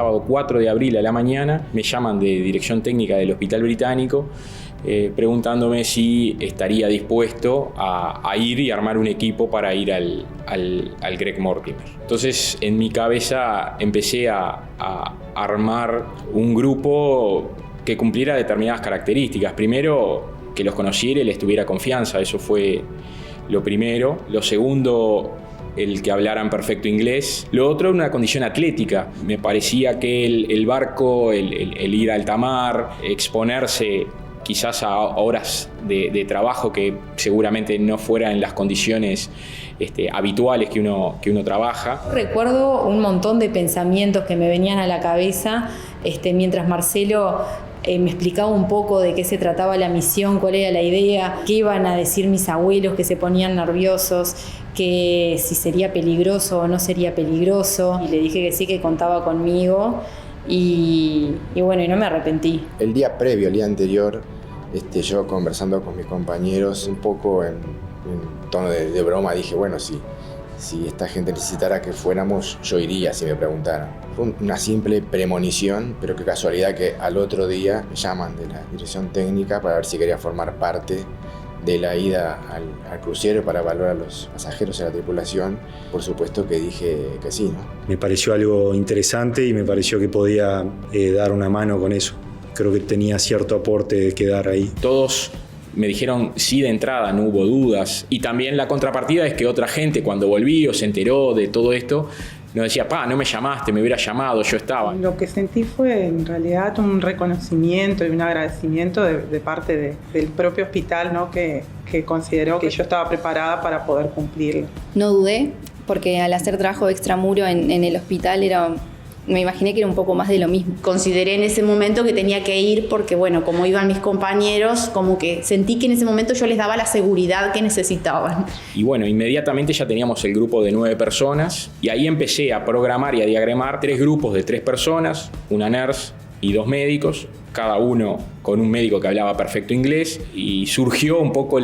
sábado 4 de abril a la mañana, me llaman de Dirección Técnica del Hospital Británico preguntándome si estaría dispuesto a ir y armar un equipo para ir al Greg Mortimer. Entonces en mi cabeza empecé a armar un grupo que cumpliera determinadas características. Primero, que los conociera y les tuviera confianza, eso fue lo primero. Lo segundo, el que hablaran perfecto inglés. Lo otro, una condición atlética. Me parecía que el barco, el ir a alta mar, exponerse quizás a horas de trabajo que seguramente no fueran en las condiciones habituales que uno trabaja. Recuerdo un montón de pensamientos que me venían a la cabeza mientras Marcelo me explicaba un poco de qué se trataba la misión, cuál era la idea, qué iban a decir mis abuelos que se ponían nerviosos, que si sería peligroso o no sería peligroso. Y le dije que sí, que contaba conmigo y bueno, y no me arrepentí. El día previo, el día anterior, yo conversando con mis compañeros un poco en tono de broma, dije, bueno, si esta gente necesitara que fuéramos, yo iría si me preguntaran. Fue una simple premonición, pero qué casualidad que al otro día me llaman de la dirección técnica para ver si quería formar parte de la ida al crucero para evaluar a los pasajeros y a la tripulación. Por supuesto que dije que sí, ¿no? Me pareció algo interesante y me pareció que podía dar una mano con eso. Creo que tenía cierto aporte de quedar ahí. Todos me dijeron sí de entrada, no hubo dudas. Y también la contrapartida es que otra gente, cuando volví o se enteró de todo esto, nos decía, no me llamaste, me hubiera llamado, yo estaba. Lo que sentí fue en realidad un reconocimiento y un agradecimiento de parte del propio hospital, ¿no? que consideró que yo estaba preparada para poder cumplirlo. No dudé, porque al hacer trabajo extramuro en el hospital me imaginé que era un poco más de lo mismo. Consideré en ese momento que tenía que ir porque, bueno, como iban mis compañeros, como que sentí que en ese momento yo les daba la seguridad que necesitaban. Y bueno, inmediatamente ya teníamos el grupo de 9 personas y ahí empecé a programar y a diagramar 3 grupos de 3 personas, una nurse y 2 médicos, cada uno con un médico que hablaba perfecto inglés, y surgió un poco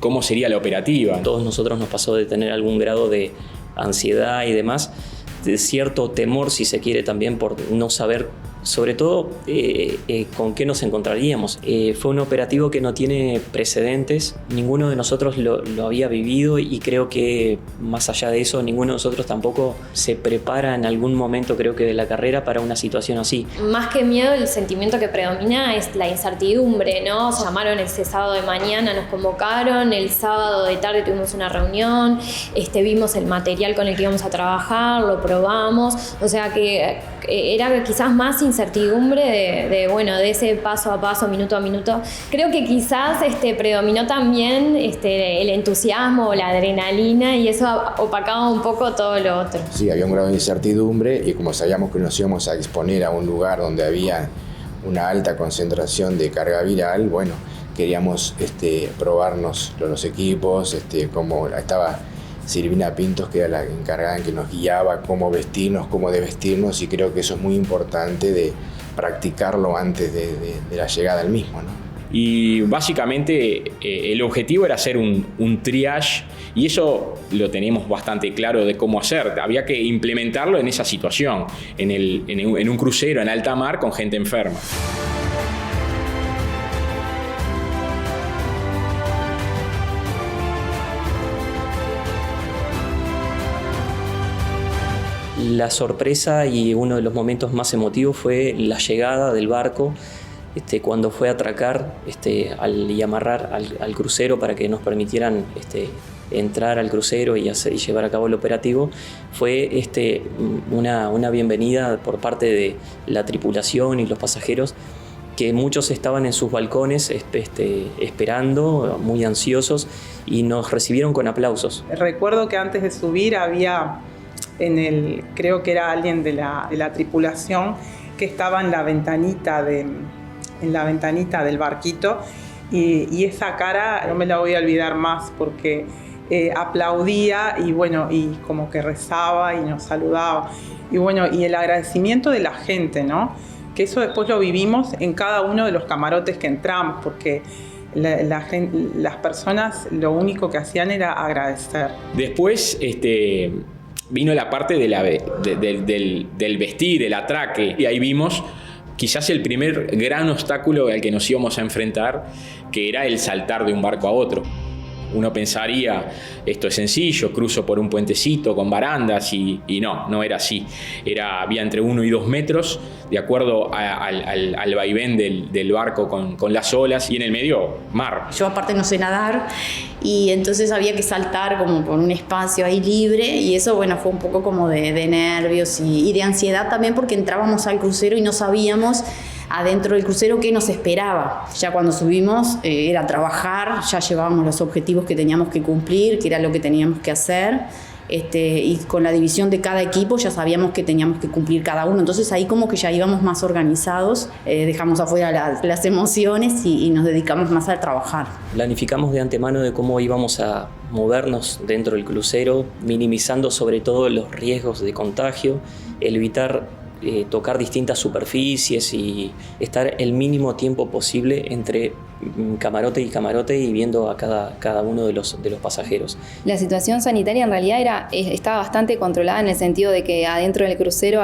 cómo sería la operativa. A todos nosotros nos pasó de tener algún grado de ansiedad y demás, de cierto temor, si se quiere, también por no saber, sobre todo, con qué nos encontraríamos. Fue un operativo que no tiene precedentes, ninguno de nosotros lo había vivido y creo que, más allá de eso, ninguno de nosotros tampoco se prepara en algún momento, creo que de la carrera, para una situación así. Más que miedo, el sentimiento que predomina es la incertidumbre, ¿no? Nos llamaron ese sábado de mañana, nos convocaron, el sábado de tarde tuvimos una reunión, vimos el material con el que íbamos a trabajar, lo probamos, o sea que era quizás más incertidumbre de ese paso a paso, minuto a minuto. Creo que quizás predominó también el entusiasmo, la adrenalina, y eso opacaba un poco todo lo otro. Sí, había un grado de incertidumbre y como sabíamos que nos íbamos a exponer a un lugar donde había una alta concentración de carga viral, bueno, queríamos probarnos los equipos, como estaba Silvina Pintos, que era la encargada en que nos guiaba cómo vestirnos, cómo desvestirnos, y creo que eso es muy importante de practicarlo antes de la llegada al mismo, ¿no? Y básicamente el objetivo era hacer un triage, y eso lo tenemos bastante claro de cómo hacer. Había que implementarlo en esa situación, en un crucero en alta mar con gente enferma. La sorpresa y uno de los momentos más emotivos fue la llegada del barco, cuando fue a atracar y amarrar al crucero para que nos permitieran entrar al crucero y llevar a cabo el operativo. Fue una bienvenida por parte de la tripulación y los pasajeros, que muchos estaban en sus balcones esperando, muy ansiosos, y nos recibieron con aplausos. Recuerdo que antes de subir había creo que era alguien de la tripulación que estaba en la ventanita del barquito, y esa cara no me la voy a olvidar más, porque aplaudía y como que rezaba y nos saludaba, y el agradecimiento de la gente, ¿no? Que eso después lo vivimos en cada uno de los camarotes que entramos, porque las personas lo único que hacían era agradecer. Después vino la parte del vestir, el atraque, y ahí vimos quizás el primer gran obstáculo al que nos íbamos a enfrentar, que era el saltar de un barco a otro. Uno pensaría, esto es sencillo, cruzo por un puentecito con barandas y no era así. Había entre 1 y 2 metros, de acuerdo al vaivén del barco con las olas, y en el medio, mar. Yo aparte no sé nadar y entonces había que saltar como por un espacio ahí libre, y eso bueno, fue un poco como de nervios y de ansiedad también, porque entrábamos al crucero y no sabíamos adentro del crucero qué nos esperaba. Ya cuando subimos era trabajar, ya llevábamos los objetivos que teníamos que cumplir, que era lo que teníamos que hacer, y con la división de cada equipo ya sabíamos que teníamos que cumplir cada uno. Entonces ahí como que ya íbamos más organizados, dejamos afuera las emociones y nos dedicamos más a trabajar. Planificamos de antemano de cómo íbamos a movernos dentro del crucero, minimizando sobre todo los riesgos de contagio, evitar tocar distintas superficies y estar el mínimo tiempo posible entre camarote y camarote y viendo a cada uno de los pasajeros. La situación sanitaria en realidad estaba bastante controlada, en el sentido de que adentro del crucero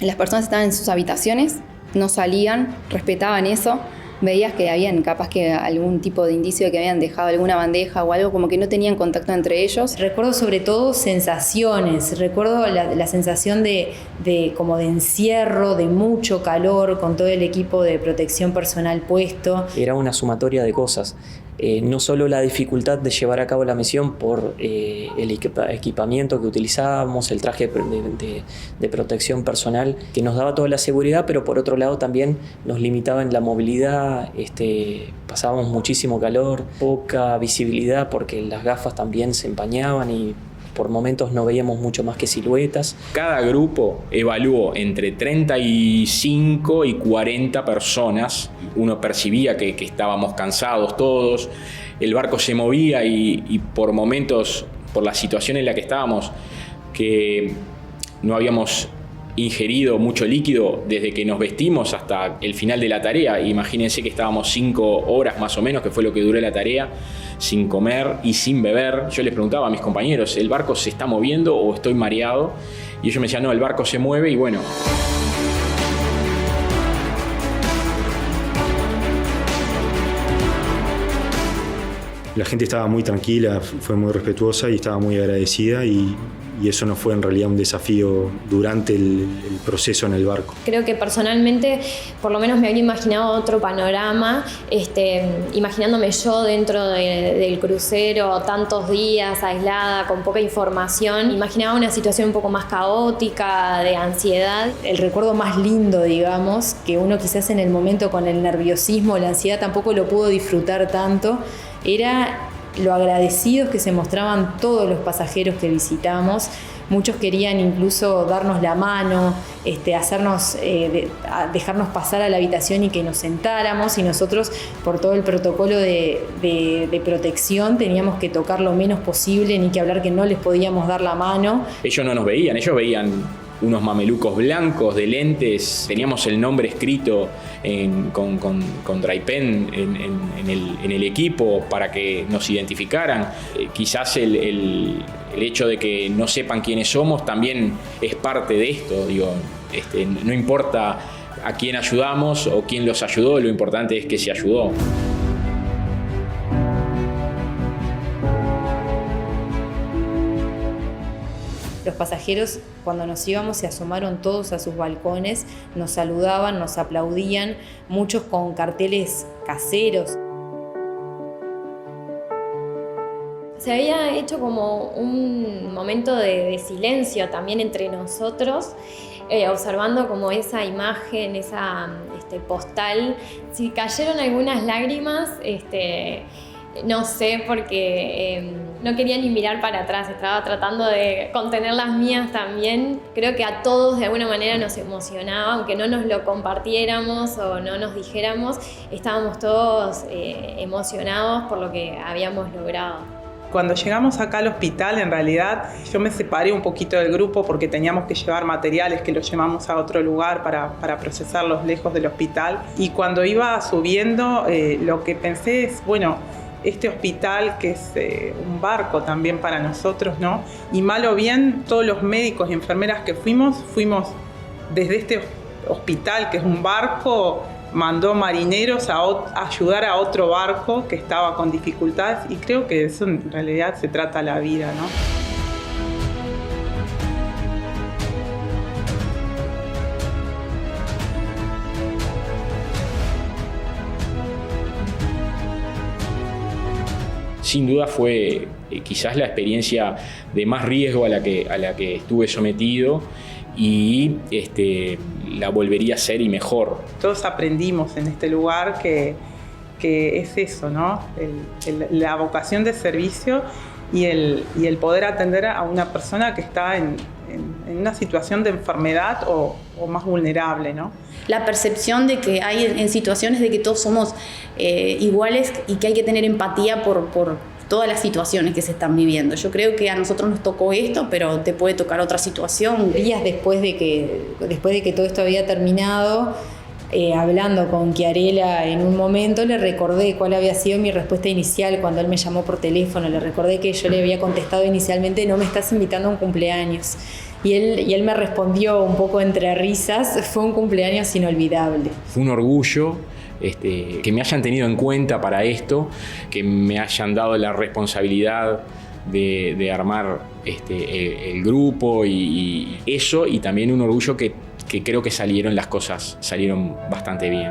las personas estaban en sus habitaciones, no salían, respetaban eso. Veías que habían capaz que algún tipo de indicio de que habían dejado alguna bandeja o algo, como que no tenían contacto entre ellos. Recuerdo sobre todo sensaciones, recuerdo la sensación de como de encierro, de mucho calor, con todo el equipo de protección personal puesto. Era una sumatoria de cosas. No solo la dificultad de llevar a cabo la misión por el equipamiento que utilizábamos, el traje de protección personal que nos daba toda la seguridad, pero por otro lado también nos limitaba en la movilidad, pasábamos muchísimo calor, poca visibilidad porque las gafas también se empañaban y por momentos no veíamos mucho más que siluetas. Cada grupo evaluó entre 35 y 40 personas. Uno percibía que estábamos cansados todos, el barco se movía y por momentos, por la situación en la que estábamos, que no habíamos ingerido mucho líquido desde que nos vestimos hasta el final de la tarea. Imagínense que estábamos 5 horas más o menos, que fue lo que duró la tarea, sin comer y sin beber. Yo les preguntaba a mis compañeros, ¿el barco se está moviendo o estoy mareado? Y ellos me decían, no, el barco se mueve y bueno. La gente estaba muy tranquila, fue muy respetuosa y estaba muy agradecida y eso no fue en realidad un desafío durante el proceso en el barco. Creo que personalmente, por lo menos me había imaginado otro panorama, imaginándome yo dentro del crucero tantos días, aislada, con poca información. Imaginaba una situación un poco más caótica, de ansiedad. El recuerdo más lindo, digamos, que uno quizás en el momento con el nerviosismo, la ansiedad tampoco lo pudo disfrutar tanto, era lo agradecidos que se mostraban todos los pasajeros que visitamos. Muchos querían incluso darnos la mano, dejarnos pasar a la habitación y que nos sentáramos, y nosotros, por todo el protocolo de protección, teníamos que tocar lo menos posible, ni que hablar que no les podíamos dar la mano. Ellos no nos veían, ellos veían unos mamelucos blancos de lentes. Teníamos el nombre escrito con dry pen en el equipo para que nos identificaran. Quizás el hecho de que no sepan quiénes somos también es parte de esto. No importa a quién ayudamos o quién los ayudó, lo importante es que se ayudó. Los pasajeros, cuando nos íbamos, se asomaron todos a sus balcones, nos saludaban, nos aplaudían, muchos con carteles caseros. Se había hecho como un momento de silencio también entre nosotros, observando como esa imagen, esa postal. Si cayeron algunas lágrimas, no sé, porque no quería ni mirar para atrás, estaba tratando de contener las mías también. Creo que a todos de alguna manera nos emocionaba, aunque no nos lo compartiéramos o no nos dijéramos, estábamos todos emocionados por lo que habíamos logrado. Cuando llegamos acá al hospital, en realidad yo me separé un poquito del grupo porque teníamos que llevar materiales que los llevamos a otro lugar para procesarlos lejos del hospital. Y cuando iba subiendo, lo que pensé es, bueno, este hospital que es un barco también para nosotros, ¿no? Y mal o bien, todos los médicos y enfermeras que fuimos desde este hospital que es un barco, mandó marineros a ayudar a otro barco que estaba con dificultades, y creo que eso en realidad se trata la vida, ¿no? Sin duda fue quizás la experiencia de más riesgo a la que estuve sometido, y la volvería a hacer y mejor. Todos aprendimos en este lugar que es eso, ¿no? La vocación de servicio y el poder atender a una persona que está en una situación de enfermedad o más vulnerable, ¿no? La percepción de que hay en situaciones de que todos somos iguales y que hay que tener empatía por todas las situaciones que se están viviendo. Yo creo que a nosotros nos tocó esto, pero te puede tocar otra situación. Días después de que todo esto había terminado, hablando con Chiarella en un momento, le recordé cuál había sido mi respuesta inicial cuando él me llamó por teléfono. Le recordé que yo le había contestado inicialmente: no me estás invitando a un cumpleaños. Y él me respondió un poco entre risas: fue un cumpleaños inolvidable. Fue un orgullo que me hayan tenido en cuenta para esto, que me hayan dado la responsabilidad de armar el grupo y eso, y también un orgullo que creo que las cosas salieron bastante bien.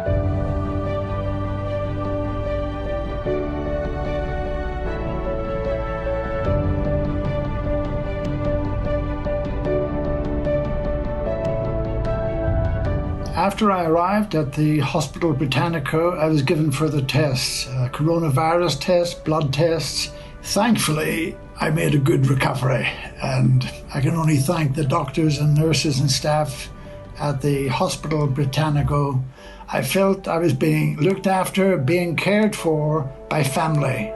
After I arrived at the Hospital Britannico, I was given further tests, coronavirus tests, blood tests. Thankfully, I made a good recovery, and I can only thank the doctors and nurses and staff at the Hospital Britannico. I felt I was being looked after, being cared for by family.